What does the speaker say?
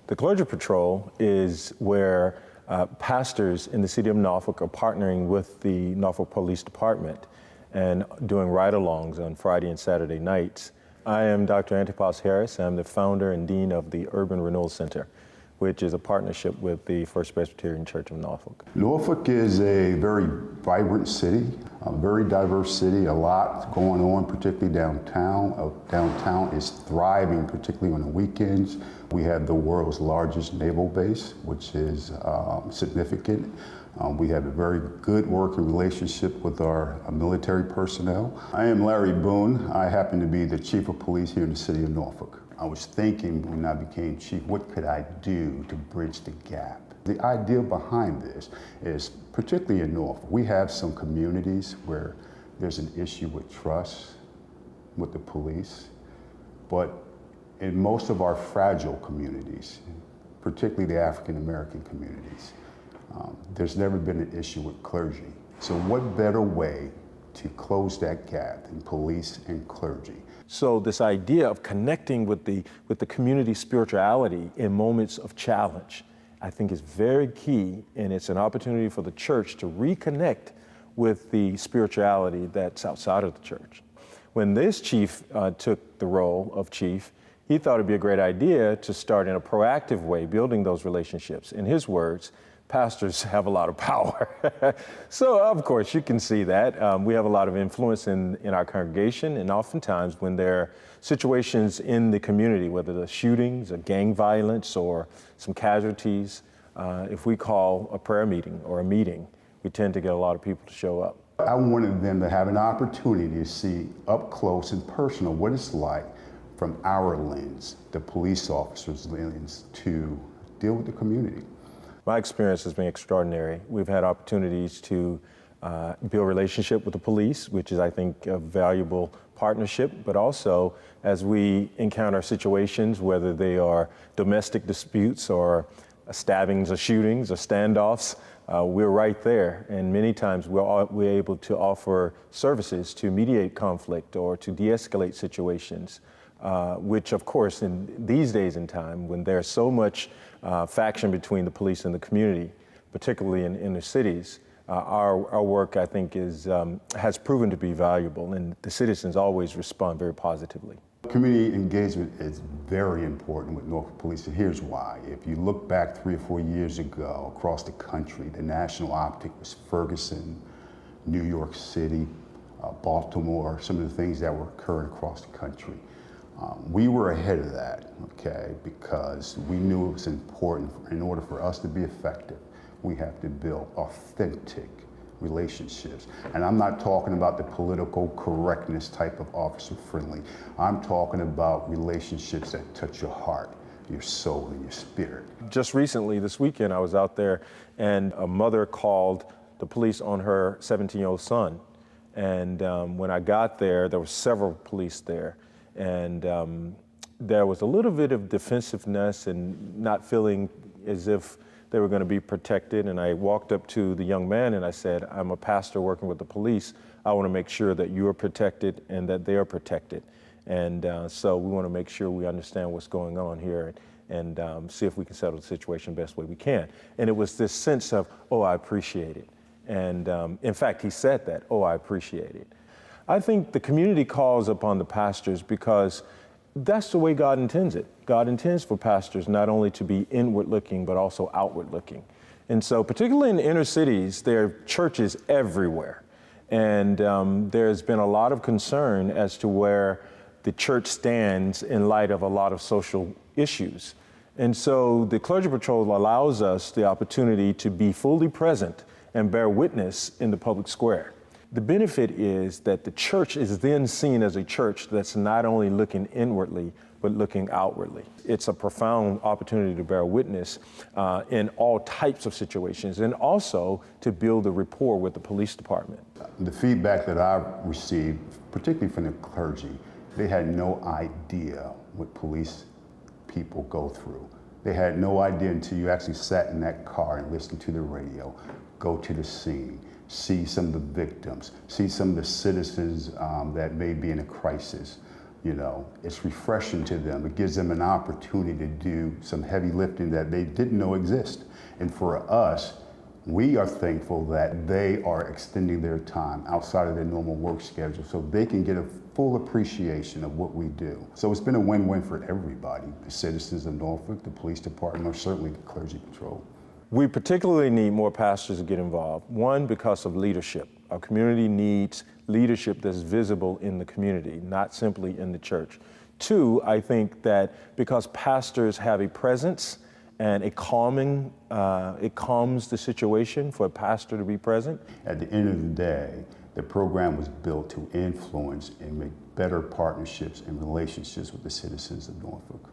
The Clergy Patrol is where pastors in the city of Norfolk are partnering with the Norfolk Police Department and doing ride-alongs on Friday and Saturday nights. I am Dr. Antipas L. I'm the founder and dean of the Urban Renewal Center, which is a partnership with the First Presbyterian Church of Norfolk. Norfolk is a very vibrant city, a very diverse city, a lot going on, particularly downtown. Downtown is thriving, particularly on the weekends. We have the world's largest naval base, which is significant. We have a very good working relationship with our military personnel. I am Larry Boone. I happen to be the chief of police here in the city of Norfolk. I was thinking when I became chief, what could I do to bridge the gap? The idea behind this is, particularly in Norfolk, we have some communities where there's an issue with trust with the police, but in most of our fragile communities, particularly the African American communities, there's never been an issue with clergy. So what better way to close that gap than police and clergy? So this idea of connecting with the community spirituality in moments of challenge, I think is very key, and it's an opportunity for the church to reconnect with the spirituality that's outside of the church. When this chief took the role of chief, he thought it'd be a great idea to start in a proactive way, building those relationships. In his words, pastors have a lot of power. So of course you can see that. We have a lot of influence in our congregation, and oftentimes when there are situations in the community, whether the shootings or gang violence or some casualties, if we call a prayer meeting or a meeting, we tend to get a lot of people to show up. I wanted them to have an opportunity to see up close and personal what it's like from our lens, the police officer's lens, to deal with the community. My experience has been extraordinary. We've had opportunities to build relationship with the police, which is, I think, a valuable partnership, but also as we encounter situations, whether they are domestic disputes or stabbings or shootings or standoffs, we're right there. And many times we're able to offer services to mediate conflict or to de-escalate situations, which of course in these days and time when there's so much faction between the police and the community, particularly in inner cities, our work, I think, has proven to be valuable, and the citizens always respond very positively. Community engagement is very important with Norfolk Police, and here's why. If you look back 3 or 4 years ago across the country, the national optic was Ferguson, New York City, Baltimore, some of the things that were occurring across the country. We were ahead of that, okay, because we knew it was important. In order for us to be effective, we have to build authentic relationships. And I'm not talking about the political correctness type of officer friendly. I'm talking about relationships that touch your heart, your soul, and your spirit. Just recently, this weekend, I was out there and a mother called the police on her 17-year-old son. And when I got there were several police there. And there was a little bit of defensiveness and not feeling as if they were going to be protected. And I walked up to the young man and I said, I'm a pastor working with the police. I want to make sure that you are protected and that they are protected. And so we want to make sure we understand what's going on here and see if we can settle the situation the best way we can. And it was this sense of, oh, I appreciate it. And in fact, he said that, oh, I appreciate it. I think the community calls upon the pastors because that's the way God intends it. God intends for pastors not only to be inward looking, but also outward looking. And so particularly in the inner cities, there are churches everywhere. And there's been a lot of concern as to where the church stands in light of a lot of social issues. And so the Clergy Patrol allows us the opportunity to be fully present and bear witness in the public square. The benefit is that the church is then seen as a church that's not only looking inwardly, but looking outwardly. It's a profound opportunity to bear witness in all types of situations, and also to build a rapport with the police department. The feedback that I've received, particularly from the clergy, they had no idea what police people go through. They had no idea until you actually sat in that car and listened to the radio, go to the scene, see some of the victims, see some of the citizens that may be in a crisis. You know, it's refreshing to them. It gives them an opportunity to do some heavy lifting that they didn't know exist. And for us, we are thankful that they are extending their time outside of their normal work schedule so they can get a full appreciation of what we do. So it's been a win-win for everybody, the citizens of Norfolk, the police department, or certainly the clergy patrol. We particularly need more pastors to get involved. One, because of leadership. Our community needs leadership that's visible in the community, not simply in the church. Two, I think that because pastors have a presence and it calms the situation for a pastor to be present. At the end of the day, the program was built to influence and make better partnerships and relationships with the citizens of Norfolk.